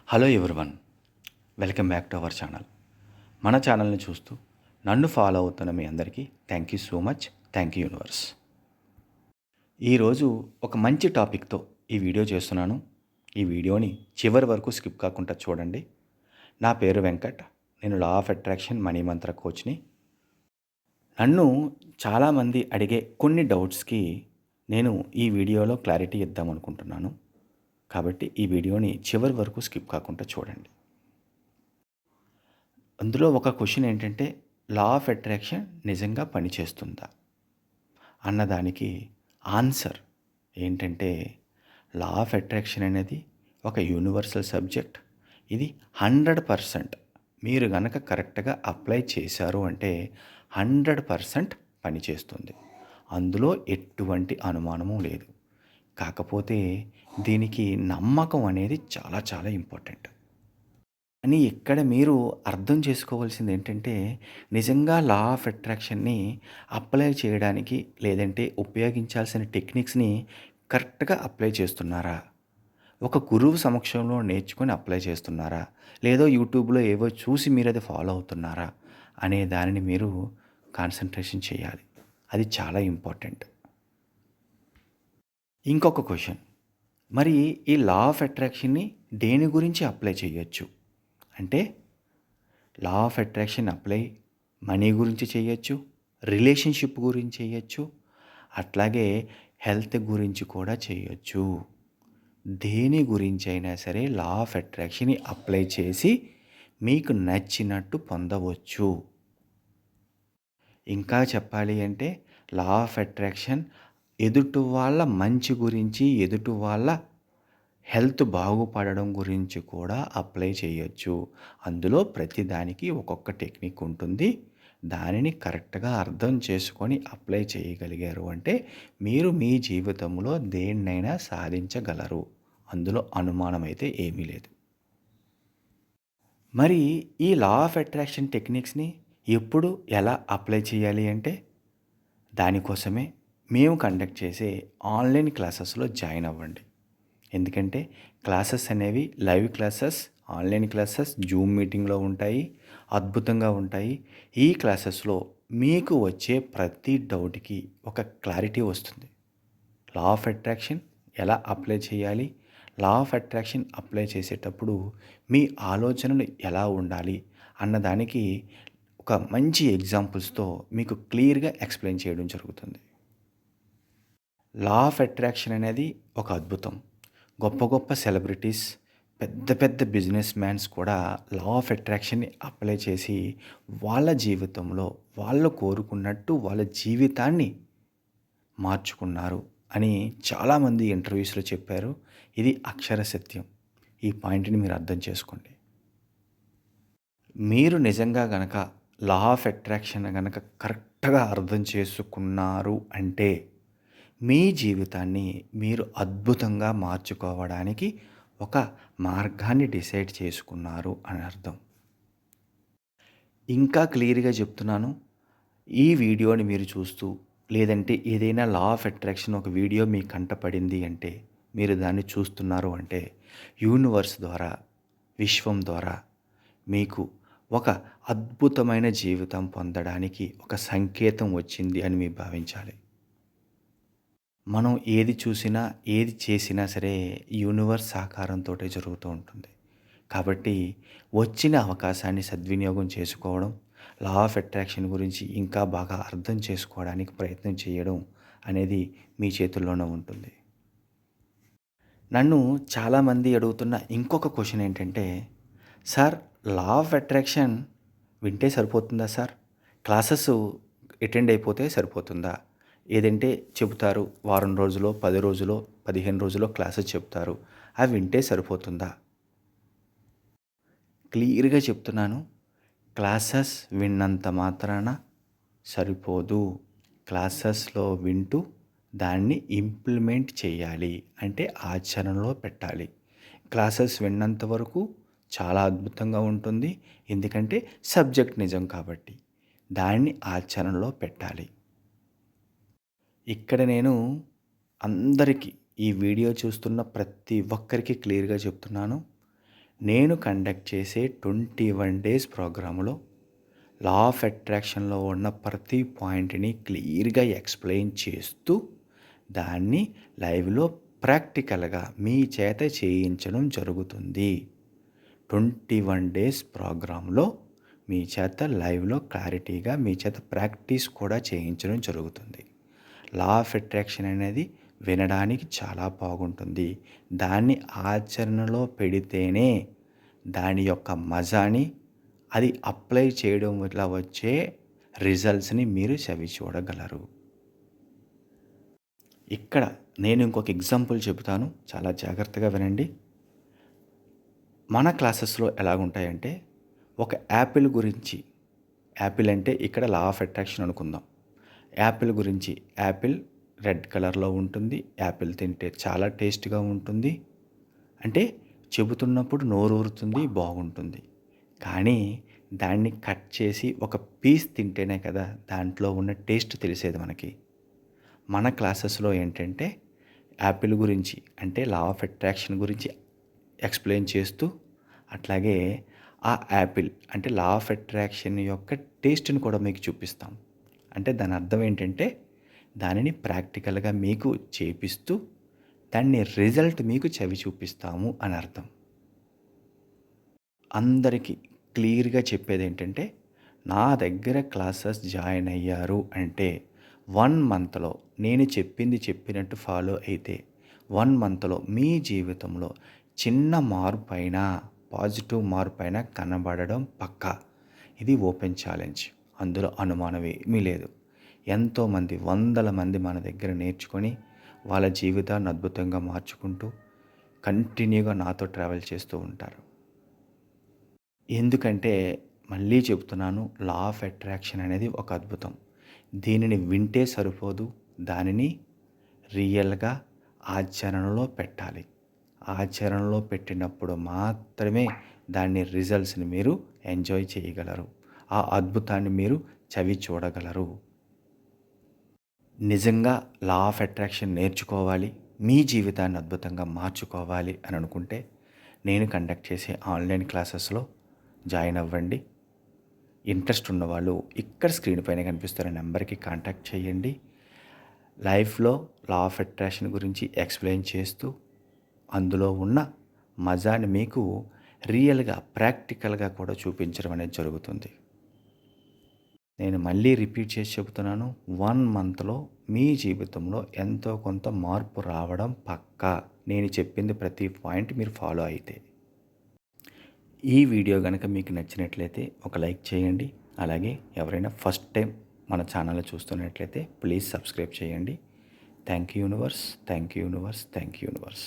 Hello everyone, welcome back to our channel. మన ఛానల్ని చూస్తూ నన్ను ఫాలో అవుతున్న మీ అందరికీ thank you so much. Thank you universe. ఈరోజు ఒక మంచి టాపిక్తో ఈ వీడియో చేస్తున్నాను. ఈ వీడియోని చివరి వరకు స్కిప్ కాకుండా చూడండి. నా పేరు వెంకట్. నేను లా ఆఫ్ అట్రాక్షన్ మనీ మంత్ర కోచ్ని. నన్ను చాలామంది అడిగే కొన్ని డౌట్స్కి నేను ఈ వీడియోలో క్లారిటీ ఇద్దామనుకుంటున్నాను. కాబట్టి ఈ వీడియోని చివరి వరకు స్కిప్ కాకుండా చూడండి. అందులో ఒక క్వశ్చన్ ఏంటంటే, లా ఆఫ్ అట్రాక్షన్ నిజంగా పనిచేస్తుందా అన్నదానికి ఆన్సర్ ఏంటంటే, లా ఆఫ్ అట్రాక్షన్ అనేది ఒక యూనివర్సల్ సబ్జెక్ట్. ఇది 100% మీరు గనక కరెక్ట్గా అప్లై చేశారు అంటే 100% పనిచేస్తుంది. అందులో ఎటువంటి అనుమానము లేదు. కాకపోతే దీనికి నమ్మకం అనేది చాలా చాలా ఇంపార్టెంట్. అని ఇక్కడ మీరు అర్థం చేసుకోవాల్సింది ఏంటంటే, నిజంగా లా ఆఫ్ అట్రాక్షన్‌ని అప్లై చేయడానికి లేదంటే ఉపయోగించాల్సిన టెక్నిక్స్‌ని కరెక్ట్‌గా అప్లై చేస్తున్నారా? ఒక గురువు సమక్షంలో నేర్చుకొని అప్లై చేస్తున్నారా? లేదో యూట్యూబ్‌లో ఏవో చూసి మీరది ఫాలో అవుతున్నారా? అనే దానిని మీరు కాన్సంట్రేషన్ చేయాలి. అది చాలా ఇంపార్టెంట్. ఇంకొక క్వెషన్, మరి ఈ లా ఆఫ్ అట్రాక్షన్‌ని దేని గురించి అప్లై చేయొచ్చు? అంటే law of attraction apply money గురించి చేయొచ్చు, రిలేషన్షిప్ గురించి చేయొచ్చు, అట్లాగే హెల్త్ గురించి కూడా చేయొచ్చు. దేని గురించి అయినా సరే లా ఆఫ్ అట్రాక్షన్ని అప్లై చేసి మీకు నచ్చినట్టు పొందవచ్చు. ఇంకా చెప్పాలి అంటే లా ఆఫ్ అట్రాక్షన్ ఎదుటి వాళ్ళ మంచి గురించి, ఎదుటి వాళ్ళ హెల్త్ బాగుపడడం గురించి కూడా అప్లై చేయొచ్చు. అందులో ప్రతిదానికి ఒక్కొక్క టెక్నిక్ ఉంటుంది. దానిని కరెక్ట్‌గా అర్థం చేసుకొని అప్లై చేయగలిగారు అంటే మీరు మీ జీవితంలో దేన్నైనా సాధించగలరు. అందులో అనుమానమైతే ఏమీ లేదు. మరి ఈ లా ఆఫ్ అట్రాక్షన్ టెక్నిక్స్‌ని ఎప్పుడు, ఎలా అప్లై చేయాలి అంటే దానికోసమే మేము కండక్ట్ చేసే ఆన్‌లైన్ క్లాసెస్‌లో జాయిన్ అవ్వండి. ఎందుకంటే క్లాసెస్ అనేవి live classes, online classes, Zoom మీటింగ్‌లో ఉంటాయి. అద్భుతంగా ఉంటాయి. ఈ క్లాసెస్‌లో మీకు వచ్చే ప్రతి డౌట్‌కి ఒక క్లారిటీ వస్తుంది. లా ఆఫ్ అట్రాక్షన్ ఎలా అప్లై చేయాలి? లా ఆఫ్ అట్రాక్షన్ అప్లై చేసేటప్పుడు మీ ఆలోచనలు ఎలా ఉండాలి? అన్నదానికి ఒక మంచి ఎగ్జాంపుల్స్‌తో మీకు క్లియర్‌గా ఎక్స్‌ప్లెయిన్ చేయడం జరుగుతుంది. లా ఆఫ్ అట్రాక్షన్ అనేది ఒక అద్భుతం. గొప్ప గొప్ప సెలబ్రిటీస్, పెద్ద పెద్ద బిజినెస్ మ్యాన్స్ కూడా లా ఆఫ్ అట్రాక్షన్‌ని అప్లై చేసి వాళ్ళ జీవితంలో వాళ్ళు కోరుకున్నట్టు వాళ్ళ జీవితాన్ని మార్చుకున్నారు అని చాలామంది ఇంటర్వ్యూస్‌లో చెప్పారు. ఇది అక్షర సత్యం. ఈ పాయింట్‌ని మీరు అర్థం చేసుకోండి. మీరు నిజంగా గనక లా ఆఫ్ అట్రాక్షన్ గనక కరెక్ట్‌గా అర్థం చేసుకున్నారు అంటే మీ జీవితాన్ని మీరు అద్భుతంగా మార్చుకోవడానికి ఒక మార్గాన్ని డిసైడ్ చేసుకున్నారు అని అర్థం. ఇంకా క్లియర్‌గా చెప్తున్నాను. ఈ వీడియోని మీరు చూస్తూ లేదంటే ఏదైనా లా ఆఫ్ అట్రాక్షన్ ఒక వీడియో మీ కంట పడింది అంటే, మీరు దాన్ని చూస్తున్నారు అంటే యూనివర్స్ ద్వారా, విశ్వం ద్వారా మీకు ఒక అద్భుతమైన జీవితం పొందడానికి ఒక సంకేతం వచ్చింది అని మీరు భావించాలి. మనం ఏది చూసినా, ఏది చేసినా సరే యూనివర్స్ సహకారంతోటే జరుగుతూ ఉంటుంది. కాబట్టి వచ్చిన అవకాశాన్ని సద్వినియోగం చేసుకోవడం, లా ఆఫ్ అట్రాక్షన్ గురించి ఇంకా బాగా అర్థం చేసుకోవడానికి ప్రయత్నం చేయడం అనేది మీ చేతుల్లోనే ఉంటుంది. నన్ను చాలామంది అడుగుతున్న ఇంకొక క్వెషన్ ఏంటంటే, సార్, లా ఆఫ్ అట్రాక్షన్ వింటే సరిపోతుందా సార్? క్లాసెస్ అటెండ్ అయిపోతే సరిపోతుందా? ఏదంటే చెబుతారు, వారం రోజులో, 10 రోజులో, 15 రోజులో క్లాసెస్ చెప్తారు. అవి వింటే సరిపోతుందా? క్లియర్‌గా చెప్తున్నాను. క్లాసెస్ విన్నంత మాత్రాన సరిపోదు. క్లాసెస్‌లో వింటూ దాన్ని ఇంప్లిమెంట్ చేయాలి. అంటే ఆచరణలో పెట్టాలి. క్లాసెస్ విన్నంత వరకు చాలా అద్భుతంగా ఉంటుంది. ఎందుకంటే సబ్జెక్ట్ నిజం కాబట్టి. దాన్ని ఆచరణలో పెట్టాలి. ఇక్కడ నేను అందరికీ, ఈ వీడియో చూస్తున్న ప్రతి ఒక్కరికి క్లియర్‌గా చెప్తున్నాను. నేను కండక్ట్ చేసే 21 డేస్ ప్రోగ్రాంలో లా ఆఫ్ అట్రాక్షన్లో ఉన్న ప్రతి పాయింట్ని క్లియర్గా ఎక్స్ప్లెయిన్ చేస్తూ దాన్ని లైవ్లో ప్రాక్టికల్గా మీ చేత చేయించడం జరుగుతుంది. 21 డేస్ ప్రోగ్రాంలో మీ చేత లైవ్లో క్లారిటీగా మీ చేత ప్రాక్టీస్ కూడా చేయించడం జరుగుతుంది. లా ఆఫ్ అట్రాక్షన్ అనేది వినడానికి చాలా బాగుంటుంది. దాన్ని ఆచరణలో పెడితేనే దాని యొక్క మజాని, అది అప్లై చేయడం వల్ల వచ్చే రిజల్ట్స్ని మీరు చవి చూడగలరు. ఇక్కడ నేను ఇంకొక ఎగ్జాంపుల్ చెబుతాను, చాలా జాగ్రత్తగా వినండి. మన క్లాసెస్లో ఎలాగుంటాయంటే, ఒక యాపిల్ గురించి, యాపిల్ అంటే ఇక్కడ లా ఆఫ్ అట్రాక్షన్ అనుకుందాం. యాపిల్ గురించి, యాపిల్ రెడ్ కలర్లో ఉంటుంది, యాపిల్ తింటే చాలా టేస్ట్గా ఉంటుంది, అంటే చెబుతున్నప్పుడు నోరూరుతుంది, బాగుంటుంది. కానీ దాన్ని కట్ చేసి ఒక పీస్ తింటేనే కదా దాంట్లో ఉన్న టేస్ట్ తెలిసేది మనకి. మన క్లాసెస్లో ఏంటంటే యాపిల్ గురించి అంటే లా ఆఫ్ అట్రాక్షన్ గురించి ఎక్స్ప్లెయిన్ చేస్తూ, అట్లాగే ఆ యాపిల్ అంటే లా ఆఫ్ అట్రాక్షన్ యొక్క టేస్ట్ని కూడా మీకు చూపిస్తాం. అంటే దాని అర్థం ఏంటంటే దానిని ప్రాక్టికల్గా మీకు చేపిస్తూ దాన్ని రిజల్ట్ మీకు చవి చూపిస్తాము అని అర్థం. అందరికీ క్లియర్గా చెప్పేది ఏంటంటే, నా దగ్గర క్లాసెస్ జాయిన్ అయ్యారు అంటే 1 మంత్లో నేను చెప్పింది చెప్పినట్టు ఫాలో అయితే 1 మంత్లో మీ జీవితంలో చిన్న మార్పైనా, పాజిటివ్ మార్పైనా కనబడడం పక్కా. ఇది ఓపెన్ ఛాలెంజ్, అందులో అనుమానం ఏమీ లేదు. ఎంతోమంది, వందల మంది మన దగ్గర నేర్చుకొని వాళ్ళ జీవితాన్ని అద్భుతంగా మార్చుకుంటూ కంటిన్యూగా నాతో ట్రావెల్ చేస్తూ ఉంటారు. ఎందుకంటే మళ్ళీ చెప్తున్నాను, లా ఆఫ్ అట్రాక్షన్ అనేది ఒక అద్భుతం. దీనిని వింటే సరిపోదు, దానిని రియల్గా ఆచరణలో పెట్టాలి. ఆచరణలో పెట్టినప్పుడు మాత్రమే దాని రిజల్ట్స్ని మీరు ఎంజాయ్ చేయగలరు. ఆ అద్భుతాన్ని మీరు చవి చూడగలరు. నిజంగా లా ఆఫ్ అట్రాక్షన్ నేర్చుకోవాలి, మీ జీవితాన్ని అద్భుతంగా మార్చుకోవాలి అని అనుకుంటే నేను కండక్ట్ చేసే ఆన్లైన్ క్లాసెస్లో జాయిన్ అవ్వండి. ఇంట్రెస్ట్ ఉన్నవాళ్ళు ఇక్కడ స్క్రీన్ పైన కనిపిస్తున్న నెంబర్కి కాంటాక్ట్ చేయండి. లైఫ్లో లా ఆఫ్ అట్రాక్షన్ గురించి ఎక్స్ప్లెయిన్ చేస్తూ అందులో ఉన్న మజాని మీకు రియల్గా, ప్రాక్టికల్గా కూడా చూపించడం అనేది జరుగుతుంది. నేను మళ్ళీ రిపీట్ చేసి చెబుతున్నాను, 1 మంత్లో మీ జీవితంలో ఎంతో కొంత మార్పు రావడం పక్కా. నేను చెప్పింది ప్రతి పాయింట్ మీరు ఫాలో అయితే. ఈ వీడియో కనుక మీకు నచ్చినట్లయితే ఒక లైక్ చేయండి. అలాగే ఎవరైనా ఫస్ట్ టైం మన ఛానల్ చూస్తున్నట్లయితే ప్లీజ్ సబ్స్క్రైబ్ చేయండి. Thank you universe, thank you universe, thank you universe.